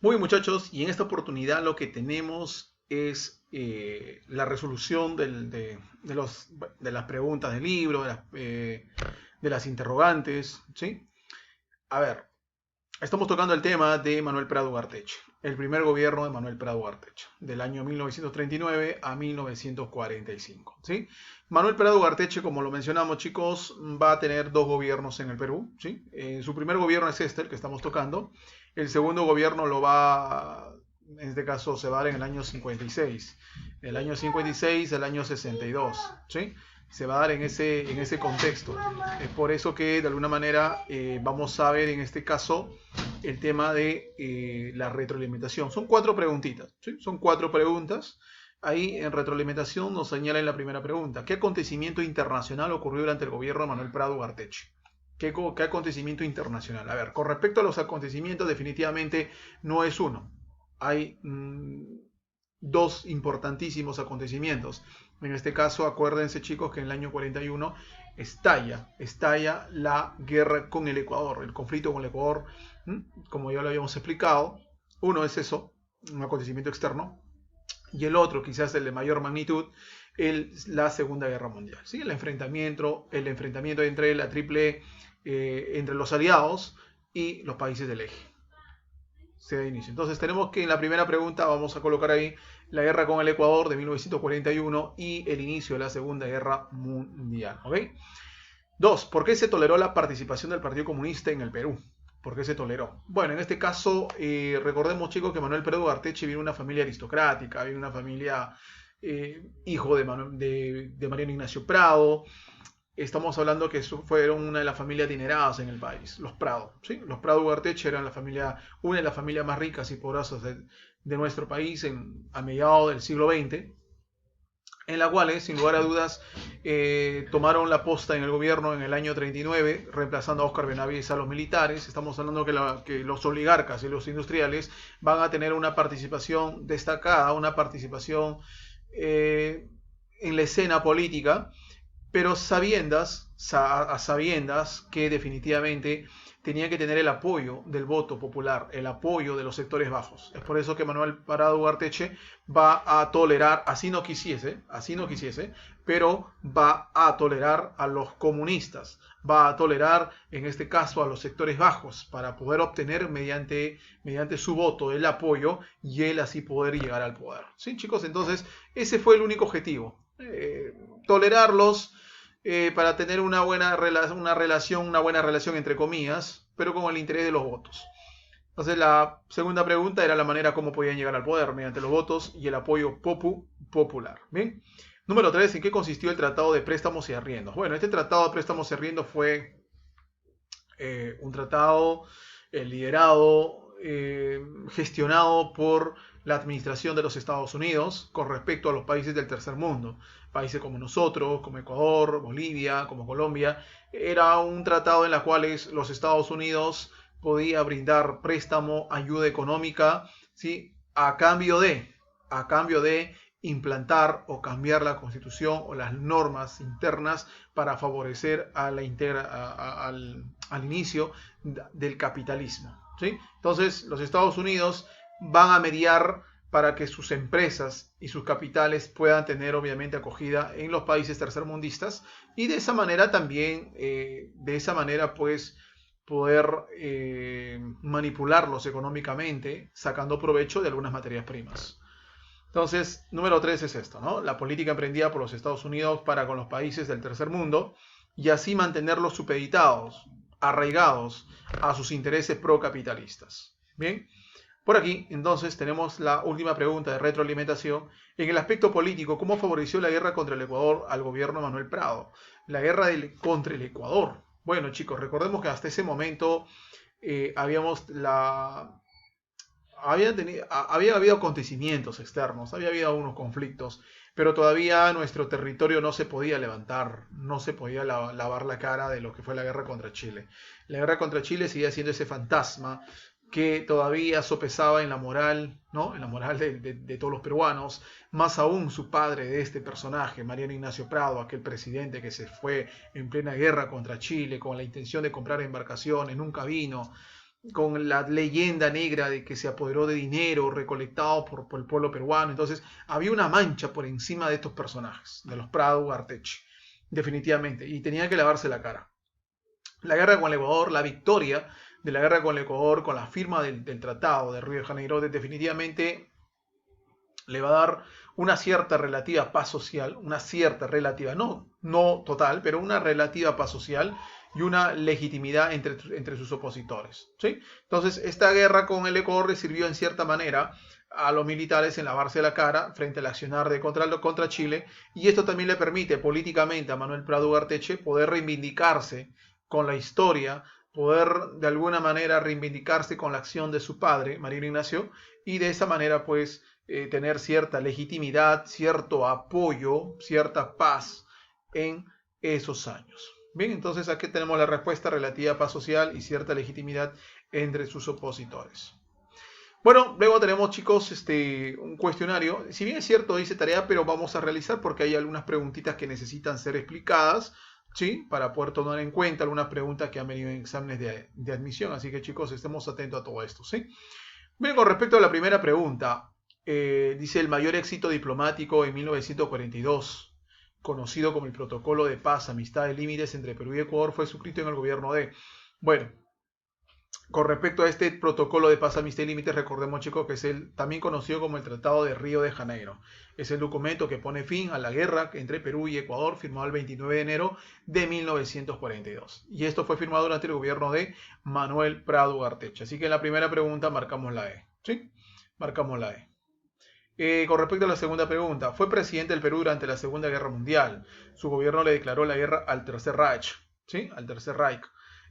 Muy bien, muchachos, y en esta oportunidad lo que tenemos es la resolución de las preguntas del libro, de las interrogantes, ¿sí? A ver, estamos tocando el tema de Manuel Prado Garteche, el primer gobierno de Manuel Prado Garteche, del año 1939 a 1945, ¿sí? Manuel Prado Garteche, como lo mencionamos, chicos, va a tener dos gobiernos en el Perú, ¿sí? Su primer gobierno es este, el que estamos tocando. El segundo gobierno en este caso, se va a dar en el año 56. El año 56, el año 62, ¿sí? Se va a dar en ese contexto. Es por eso que de alguna manera vamos a ver en este caso el tema de la retroalimentación. Son cuatro preguntitas, ¿sí? Son cuatro preguntas. Ahí en retroalimentación nos señala en la primera pregunta, ¿qué acontecimiento internacional ocurrió durante el gobierno de Manuel Prado Garteche? ¿Qué acontecimiento internacional? A ver, con respecto a los acontecimientos, definitivamente no es uno. Hay dos importantísimos acontecimienos. En este caso, acuérdense, chicos, que en el año 41 estalla la guerra con el Ecuador, el conflicto con el Ecuador, como ya lo habíamos explicado. Uno es eso, un acontecimiento externo, y el otro, quizás el de mayor magnitud, la Segunda Guerra Mundial. ¿Sí? El enfrentamiento entre la triple, entre los aliados y los países del eje. Se da inicio. Entonces tenemos que en la primera pregunta vamos a colocar ahí la guerra con el Ecuador de 1941 y el inicio de la Segunda Guerra Mundial. ¿Ok? Dos, ¿por qué se toleró la participación del Partido Comunista en el Perú? ¿Por qué se toleró? Bueno, en este caso, recordemos, chicos, que Manuel Prado Garteche viene de una familia aristocrática, viene de una familia hijo de Mariano Ignacio Prado. Estamos hablando que fueron una de las familias adineradas en el país, los Prado. ¿Sí? Los Prado Garteche eran una de las familias más ricas y poderosas de nuestro país a mediados del siglo XX, en la cual, sin lugar a dudas, tomaron la posta en el gobierno en el año 39, reemplazando a Óscar Benavides a los militares. Estamos hablando que los oligarcas y los industriales van a tener una participación destacada, una participación en la escena política, pero a sabiendas que definitivamente tenía que tener el apoyo del voto popular, el apoyo de los sectores bajos. Es por eso que Manuel Prado Garteche va a tolerar, así no quisiese, pero va a tolerar a los comunistas, va a tolerar en este caso a los sectores bajos para poder obtener mediante su voto el apoyo y él así poder llegar al poder. ¿Sí, chicos? Entonces ese fue el único objetivo. Tolerarlos para tener una buena relación entre comillas, pero con el interés de los votos. Entonces la segunda pregunta era la manera como podían llegar al poder, mediante los votos y el apoyo popular. ¿Bien? Número 3, ¿en qué consistió el Tratado de Préstamos y Arriendos? Bueno, este Tratado de Préstamos y Arriendos fue un tratado liderado, gestionado por la administración de los Estados Unidos con respecto a los países del tercer mundo. Países como nosotros, como Ecuador, Bolivia, como Colombia. Era un tratado en el cual los Estados Unidos podía brindar préstamo, ayuda económica, ¿sí? a cambio de implantar o cambiar la constitución o las normas internas para favorecer al inicio del capitalismo. ¿Sí? Entonces los Estados Unidos van a mediar para que sus empresas y sus capitales puedan tener obviamente acogida en los países tercermundistas y de esa manera también, pues poder manipularlos económicamente sacando provecho de algunas materias primas. Entonces, número 3 es esto, ¿no? La política emprendida por los Estados Unidos para con los países del tercer mundo y así mantenerlos supeditados, arraigados a sus intereses procapitalistas. Bien, por aquí entonces tenemos la última pregunta de retroalimentación. En el aspecto político, ¿cómo favoreció la guerra contra el Ecuador al gobierno de Manuel Prado? La guerra contra el Ecuador. Bueno, chicos, recordemos que hasta ese momento había habido acontecimientos externos, había habido algunos conflictos, pero todavía nuestro territorio no se podía levantar, no se podía lavar la cara de lo que fue la guerra contra Chile. La guerra contra Chile seguía siendo ese fantasma que todavía sopesaba en la moral, ¿no? En la moral de todos los peruanos, más aún su padre de este personaje, Mariano Ignacio Prado, aquel presidente que se fue en plena guerra contra Chile con la intención de comprar embarcaciones, nunca vino. con la leyenda negra de que se apoderó de dinero recolectado por el pueblo peruano. Entonces había una mancha por encima de estos personajes, de los Prado Ugarteche, definitivamente, y tenían que lavarse la cara. La guerra con el Ecuador, la victoria de la guerra con el Ecuador, con la firma del Tratado de Río de Janeiro, definitivamente le va a dar una cierta relativa paz social, una cierta relativa, no total, pero una relativa paz social y una legitimidad entre sus opositores, ¿sí? Entonces, esta guerra con el Ecuador le sirvió en cierta manera a los militares en lavarse la cara frente al accionar contra Chile, y esto también le permite políticamente a Manuel Prado Ugarteche poder reivindicarse con la historia, poder de alguna manera reivindicarse con la acción de su padre, Marino Ignacio, y de esa manera pues tener cierta legitimidad, cierto apoyo, cierta paz en esos años. Bien, entonces aquí tenemos la respuesta relativa a paz social y cierta legitimidad entre sus opositores. Bueno, luego tenemos, chicos, un cuestionario. Si bien es cierto, dice tarea, pero vamos a realizar porque hay algunas preguntitas que necesitan ser explicadas, ¿sí? Para poder tomar en cuenta algunas preguntas que han venido en exámenes de admisión. Así que, chicos, estemos atentos a todo esto, ¿sí? Bien, con respecto a la primera pregunta, dice el mayor éxito diplomático en 1942, conocido como el Protocolo de Paz, Amistad y Límites entre Perú y Ecuador, fue suscrito en el gobierno de... Bueno, con respecto a este protocolo de paz, amistad y límites, recordemos, chicos, que es también conocido como el Tratado de Río de Janeiro. Es el documento que pone fin a la guerra entre Perú y Ecuador, firmado el 29 de enero de 1942. Y esto fue firmado durante el gobierno de Manuel Prado Ugarteche. Así que en la primera pregunta marcamos la E. ¿Sí? Marcamos la E. Con respecto a la segunda pregunta, fue presidente del Perú durante la Segunda Guerra Mundial. Su gobierno le declaró la guerra al Tercer Reich. ¿Sí? Al Tercer Reich.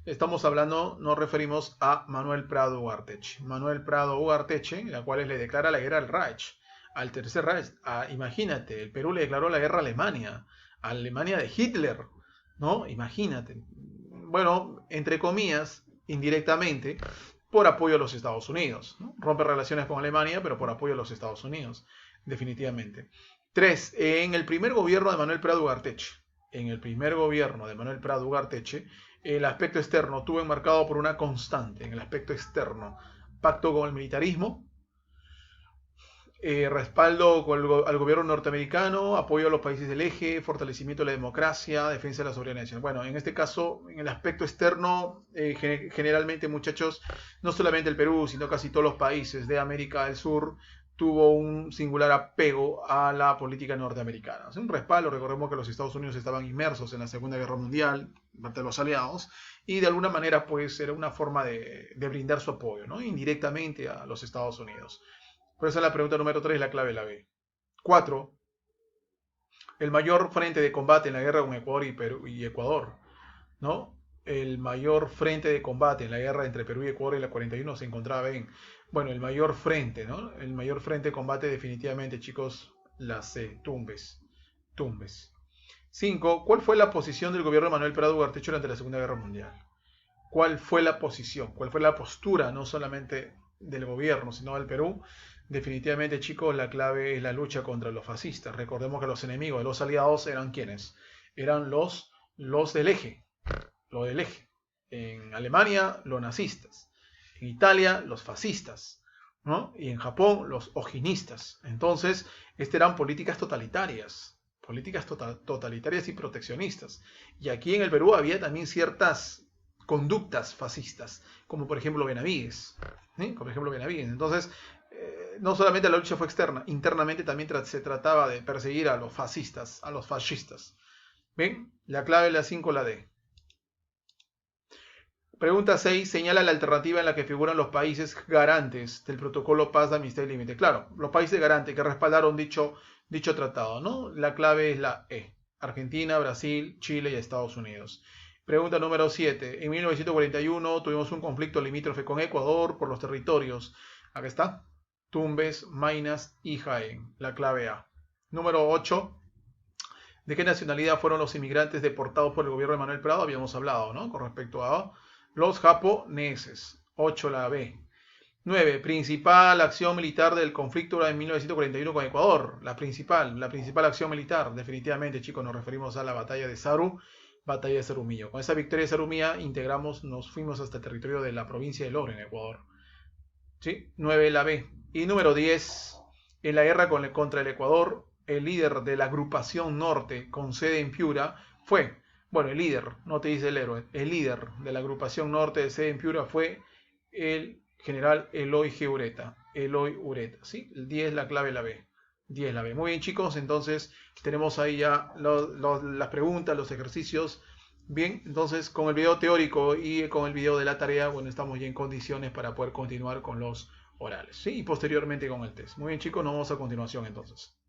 Estamos hablando, nos referimos a Manuel Prado Ugarteche. Manuel Prado Ugarteche, la cual le declara la guerra al Reich, al Tercer Reich. Imagínate, el Perú le declaró la guerra a Alemania de Hitler, ¿no? Imagínate. Bueno, entre comillas, indirectamente, por apoyo a los Estados Unidos, ¿no? Rompe relaciones con Alemania, pero por apoyo a los Estados Unidos, definitivamente. 3. En el primer gobierno de Manuel Prado Ugarteche, el aspecto externo estuvo enmarcado por una constante en el aspecto externo: pacto con el militarismo, respaldo al gobierno norteamericano, apoyo a los países del eje, fortalecimiento de la democracia, defensa de la soberanía nacional. Bueno, en este caso, en el aspecto externo, generalmente, muchachos, no solamente el Perú, sino casi todos los países de América del Sur tuvo un singular apego a la política norteamericana. Es un respaldo. Recordemos que los Estados Unidos estaban inmersos en la Segunda Guerra Mundial, parte de los aliados, y de alguna manera pues era una forma de brindar su apoyo, ¿no? Indirectamente a los Estados Unidos. Por eso la pregunta número 3, la clave la B. 4. El mayor frente de combate en la guerra con Ecuador y Perú y Ecuador, ¿no? El mayor frente de combate en la guerra entre Perú y Ecuador en la 41 se encontraba en... Bueno, el mayor frente, ¿no? El mayor frente de combate definitivamente, chicos, la C, Tumbes. 5. ¿Cuál fue la posición del gobierno de Manuel Prado Ugarteche durante la Segunda Guerra Mundial? ¿Cuál fue la posición? ¿Cuál fue la postura, no solamente del gobierno, sino del Perú? Definitivamente, chicos, la clave es la lucha contra los fascistas. Recordemos que los enemigos de los aliados eran ¿quiénes? Eran los del eje. Los del eje. En Alemania, los nazistas. En Italia, los fascistas, ¿no? Y en Japón, los ojinistas. Entonces, eran políticas totalitarias y proteccionistas. Y aquí en el Perú había también ciertas conductas fascistas, como por ejemplo Benavides. Entonces, no solamente la lucha fue externa, internamente también se trataba de perseguir a los fascistas, a los fascistas. ¿Ven? La clave es la 5, la D. Pregunta 6. Señala la alternativa en la que figuran los países garantes del protocolo Paz de Amistad y Límite. Claro, los países garantes que respaldaron dicho tratado, ¿no? La clave es la E. Argentina, Brasil, Chile y Estados Unidos. Pregunta número 7. En 1941 tuvimos un conflicto limítrofe con Ecuador por los territorios. Acá está. Tumbes, Maynas y Jaén. La clave A. Número 8. ¿De qué nacionalidad fueron los inmigrantes deportados por el gobierno de Manuel Prado? Habíamos hablado, ¿no? Con respecto a los japoneses. 8, la B. 9. Principal acción militar del conflicto en 1941 con Ecuador. La principal acción militar, definitivamente, chicos, nos referimos a la batalla de Saru batalla de Cerumillo. Con esa victoria de Cerumilla integramos, nos fuimos hasta el territorio de la provincia de Loro, en Ecuador. ¿Sí? 9 la B. Y número 10, en la guerra contra el Ecuador, el líder de la agrupación norte con sede en Piura fue, bueno, el líder, no te dice el héroe, el líder de la agrupación norte de sede en Piura fue el general Eloy G. Ureta. Eloy Ureta, ¿sí? El 10 la clave la B. 10 la B. Muy bien, chicos, entonces tenemos ahí ya las preguntas, los ejercicios. Bien, entonces con el video teórico y con el video de la tarea, bueno, estamos ya en condiciones para poder continuar con los orales, ¿sí? Y posteriormente con el test. Muy bien, chicos, nos vemos a continuación entonces.